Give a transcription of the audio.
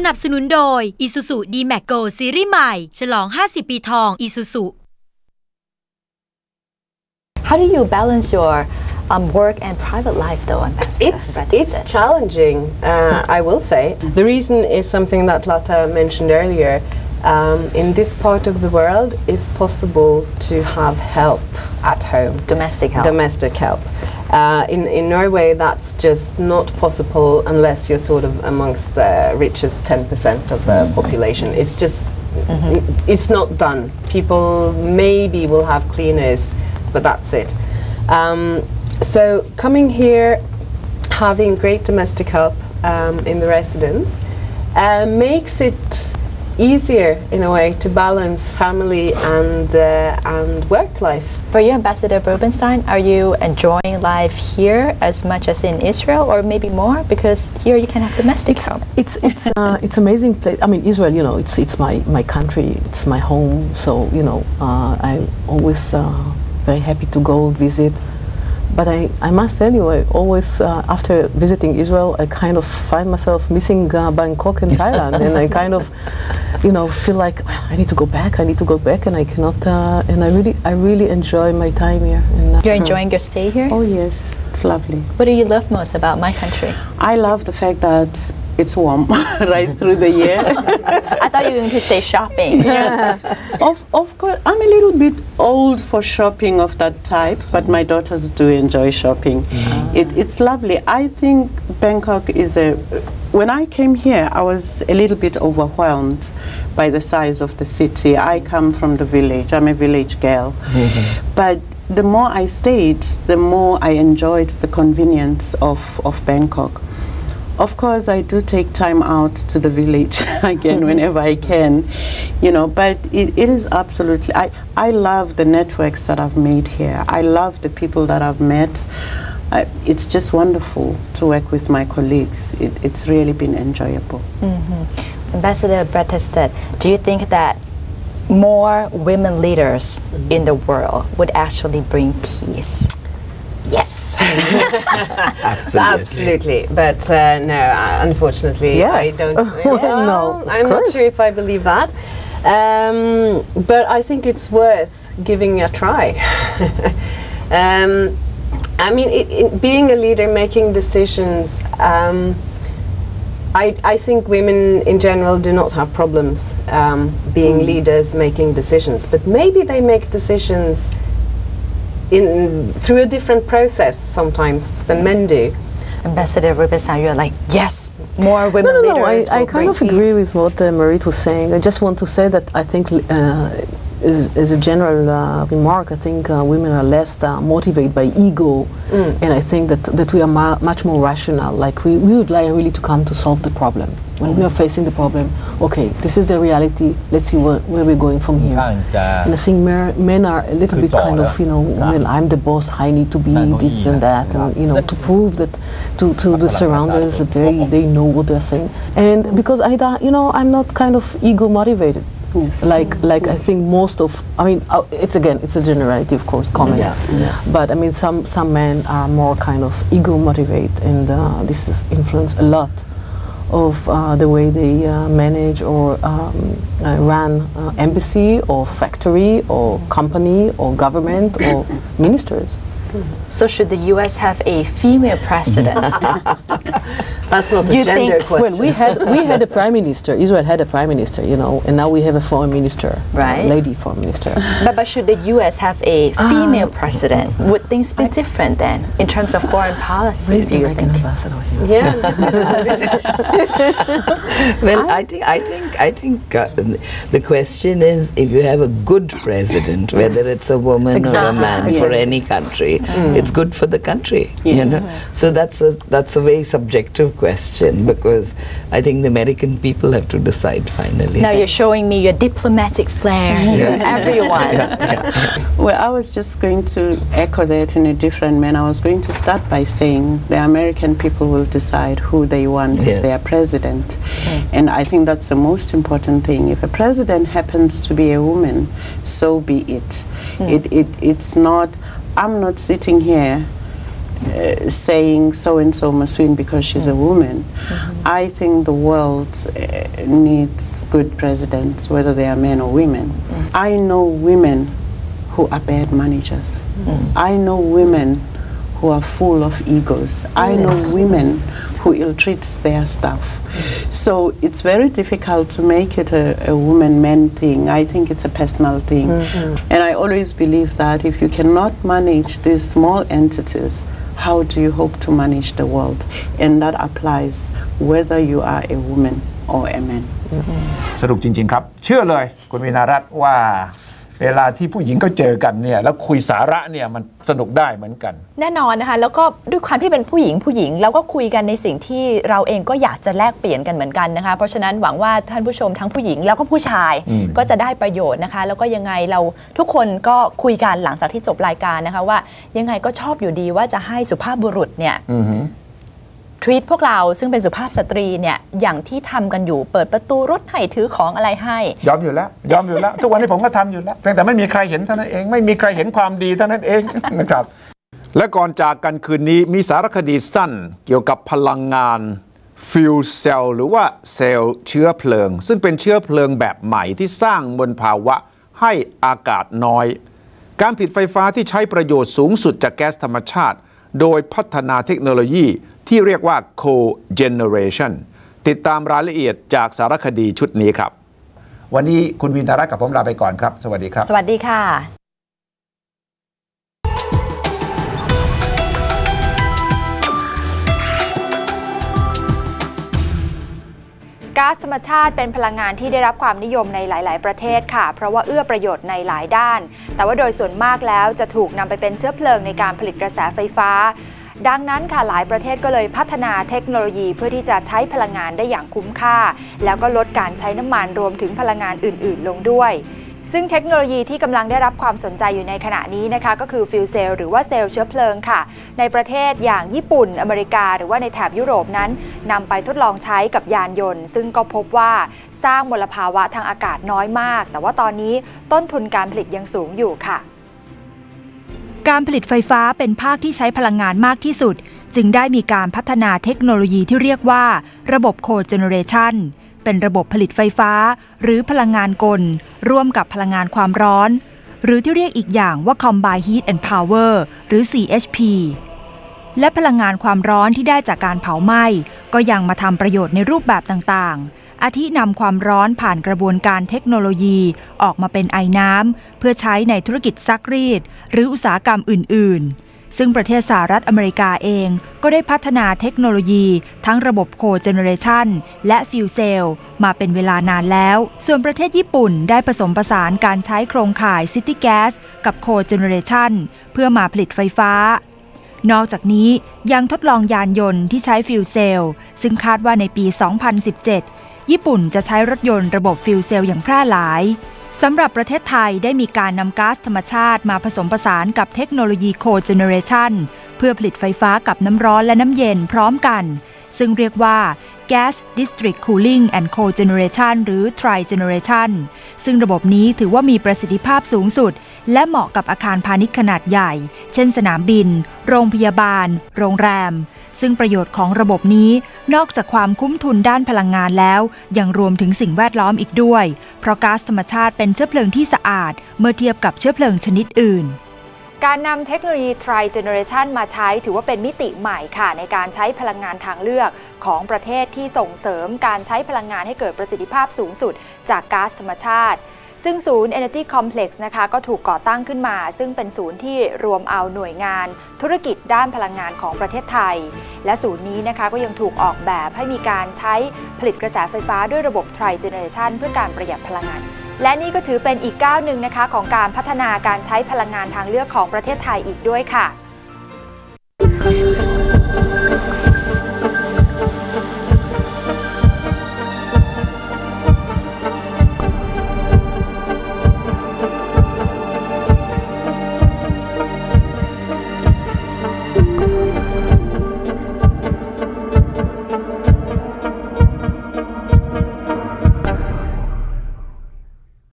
นับสนุนโดย Isuzu D-Max Go ซีรีส์ใหม่ฉลอง50 ปีทอง Isuzu How do you balance your work and private life, though, Ambassador? It's challenging, I will say. The reason is something that Lata mentioned earlier. In this part of the world, it's possible to have help at home. Domestic help. Domestic help. In Norway, that's just not possible unless you're sort of amongst the richest 10% of the population. It's just, it's not done. People maybe will have cleaners, but that's it. So coming here, having great domestic help in the residence makes it easier in a way to balance family and work life. For you, Ambassador Rubenstein, are you enjoying life here as much as in Israel, or maybe more? Because here you can have domestic help. It's amazing place. I mean, Israel, you know, it's my country, it's my home. So you know, I'm always very happy to go visit. But I must tell you, I always, after visiting Israel, I kind of find myself missing Bangkok and Thailand, and I kind of, you know, feel like I need to go back, and I cannot, and I really enjoy my time here. And, You're enjoying your stay here? Oh yes, it's lovely. What do you love most about my country? I love the fact that it's warm right through the year. I thought you were going to say shopping. Of course, I'm a little bit old for shopping of that type, but my daughters do enjoy shopping. It's lovely. I think Bangkok is when I came here, I was a little bit overwhelmed by the size of the city. I come from the village. I'm a village girl. But the more I stayed, the more I enjoyed the convenience of Bangkok. Of course, I do take time out to the village again whenever I can, you know, but it is absolutely, I love the networks that I've made here. I love the people that I've met. It's just wonderful to work with my colleagues. It's really been enjoyable. Ambassador Bratestad, do you think that more women leaders in the world would actually bring peace? Yes, absolutely. But no, unfortunately, yes. I don't. No, I'm not sure if I believe that. But I think it's worth giving a try. I mean, being a leader, making decisions. I think women in general do not have problems being leaders, making decisions. But maybe they make decisions through a different process sometimes than men do. Ambassador Rubenstein, you're like, yes, more women leaders. I kind of agree with what Marit was saying. I just want to say that I think as a general remark, I think women are less motivated by ego, and I think that we are much more rational. Like we would like really to come to solve the problem. When we are facing the problem, okay, this is the reality. Let's see where we're going from here. And I think men are a little bit kind of, you know, well, I'm the boss. I need to be this and that, and you know, to prove that to the surroundings that they know what they're saying. And because I'm not kind of ego motivated. Yes. Like I think most of, I mean, it's a generality, of course, comment. But I mean, some men are more kind of ego motivated, and this is influenced a lot of the way they manage or run embassy or factory or company or government or ministers. So should the U.S. have a female president? That's not a gender question. Well, we had a prime minister. Israel had a prime minister, you know, and now we have a foreign minister, right? Lady foreign minister. But should the U.S. have a female president? Would things be different then in terms of foreign policy? Do you think? Yeah. Well, I think the question is if you have a good president, whether it's a woman or a man for any country, it's good for the country. You know, so that's a very subjective question, because I think the American people have to decide finally. Now you're showing me your diplomatic flair, everyone. Well, I was just going to echo that in a different manner. I was going to start by saying the American people will decide who they want as their president. And I think that's the most important thing. If a president happens to be a woman, so be it. It's not, I'm not sitting here saying so and so must win because she's a woman. I think the world needs good presidents, whether they are men or women. I know women who are bad managers. I know women who are full of egos. I know women who ill-treat their staff. So it's very difficult to make it a woman-man thing. I think it's a personal thing. And I always believe that if you cannot manage these small entities, how do you hope to manage the world? And that applies whether you are a woman or a man. สรุปจริงๆครับเชื่อเลยคุณวินารัตน์ว่าเวลาที่ผู้หญิงก็เจอกันเนี่ยแล้วคุยสาระเนี่ยมันสนุกได้เหมือนกันแน่นอนนะคะแล้วก็ด้วยความที่เป็นผู้หญิงแล้วก็คุยกันในสิ่งที่เราเองก็อยากจะแลกเปลี่ยนกันเหมือนกันนะคะเพราะฉะนั้นหวังว่าท่านผู้ชมทั้งผู้หญิงแล้วก็ผู้ชายก็จะได้ประโยชน์นะคะแล้วก็ยังไงเราทุกคนก็คุยกันหลังจากที่จบรายการนะคะว่ายังไงก็ชอบอยู่ดีว่าจะให้สุภาพบุรุษเนี่ยทรีตพวกเราซึ่งเป็นสุภาพสตรีเนี่ยอย่างที่ทำกันอยู่เปิดประตูรถให้ถือของอะไรให้ยอมอยู่แล้วทุกวันนี้ผมก็ทำอยู่แล้วเพียงแต่ไม่มีใครเห็นเท่านั้นเองไม่มีใครเห็นความดีเท่านั้นเองนะครับและก่อนจากกันคืนนี้มีสารคดีสั้นเกี่ยวกับพลังงานฟิวเซลหรือว่าเซลล์เชื้อเพลิงซึ่งเป็นเชื้อเพลิงแบบใหม่ที่สร้างบนภาวะให้อากาศน้อยการผลิตไฟฟ้าที่ใช้ประโยชน์สูงสุดจากแก๊สธรรมชาติโดยพัฒนาเทคโนโลยีที่เรียกว่า co-generation ติดตามรายละเอียดจากสารคดีชุดนี้ครับวันนี้คุณวินทารัตน์กับผมลาไปก่อนครับสวัสดีครับสวัสดีค่ะก๊าซธรรมชาติเป็นพลังงานที่ได้รับความนิยมในหลายๆประเทศค่ะเพราะว่าเอื้อประโยชน์ในหลายด้านแต่ว่าโดยส่วนมากแล้วจะถูกนำไปเป็นเชื้อเพลิงในการผลิตกระแสไฟฟ้าดังนั้นค่ะหลายประเทศก็เลยพัฒนาเทคโนโลยีเพื่อที่จะใช้พลังงานได้อย่างคุ้มค่าแล้วก็ลดการใช้น้ำมันรวมถึงพลังงานอื่นๆลงด้วยซึ่งเทคโนโลยีที่กำลังได้รับความสนใจอยู่ในขณะนี้นะคะก็คือฟิวเซลหรือว่าเซลล์เชื้อเพลิงค่ะในประเทศอย่างญี่ปุ่นอเมริกาหรือว่าในแถบยุโรปนั้นนำไปทดลองใช้กับยานยนต์ซึ่งก็พบว่าสร้างมลภาวะทางอากาศน้อยมากแต่ว่าตอนนี้ต้นทุนการผลิตยังสูงอยู่ค่ะการผลิตไฟฟ้าเป็นภาคที่ใช้พลังงานมากที่สุดจึงได้มีการพัฒนาเทคโนโลยีที่เรียกว่าระบบโคเจเนเรชันเป็นระบบผลิตไฟฟ้าหรือพลังงานกลร่วมกับพลังงานความร้อนหรือที่เรียกอีกอย่างว่า Combined Heat and Power หรือ CHP และพลังงานความร้อนที่ได้จากการเผาไหม้ก็ยังมาทำประโยชน์ในรูปแบบต่างๆอาทินำความร้อนผ่านกระบวนการเทคโนโลยีออกมาเป็นไอน้ำเพื่อใช้ในธุรกิจซักรีดหรืออุตสาหกรรมอื่นๆซึ่งประเทศสหรัฐอเมริกาเองก็ได้พัฒนาเทคโนโลยีทั้งระบบโคเจเนเรชันและฟิวเซลมาเป็นเวลานานแล้วส่วนประเทศญี่ปุ่นได้ผสมผสานการใช้โครงข่ายซิตี้แก๊สกับโคเจเนเรชันเพื่อมาผลิตไฟฟ้านอกจากนี้ยังทดลองยานยนต์ที่ใช้ฟิวเซลซึ่งคาดว่าในปี 2017 ญี่ปุ่นจะใช้รถยนต์ระบบฟิวเซลอย่างแพร่หลายสำหรับประเทศไทยได้มีการนำก๊าซธรรมชาติมาผสมผสานกับเทคโนโลยีโคเจเนเรชันเพื่อผลิตไฟฟ้ากับน้ำร้อนและน้ำเย็นพร้อมกันซึ่งเรียกว่า Gas District Cooling and Co-Generation หรือ Tri-Generation ซึ่งระบบนี้ถือว่ามีประสิทธิภาพสูงสุดและเหมาะกับอาคารพาณิชย์ขนาดใหญ่เช่นสนามบินโรงพยาบาลโรงแรมซึ่งประโยชน์ของระบบนี้นอกจากความคุ้มทุนด้านพลังงานแล้วยังรวมถึงสิ่งแวดล้อมอีกด้วยเพราะก๊าซธรรมชาติเป็นเชื้อเพลิงที่สะอาดเมื่อเทียบกับเชื้อเพลิงชนิดอื่นการนำเทคโนโลยี Tri-Generation มาใช้ถือว่าเป็นมิติใหม่ค่ะในการใช้พลังงานทางเลือกของประเทศที่ส่งเสริมการใช้พลังงานให้เกิดประสิทธิภาพสูงสุดจากก๊าซธรรมชาติซึ่งศูนย์ Energy Complex นะคะก็ถูกก่อตั้งขึ้นมาซึ่งเป็นศูนย์ที่รวมเอาหน่วยงานธุรกิจด้านพลังงานของประเทศไทยและศูนย์นี้นะคะก็ยังถูกออกแบบให้มีการใช้ผลิตกระแสไฟฟ้าด้วยระบบ Tri-Generation เพื่อการประหยัดพลังงานและนี่ก็ถือเป็นอีกก้าวหนึ่งนะคะของการพัฒนาการใช้พลังงานทางเลือกของประเทศไทยอีกด้วยค่ะ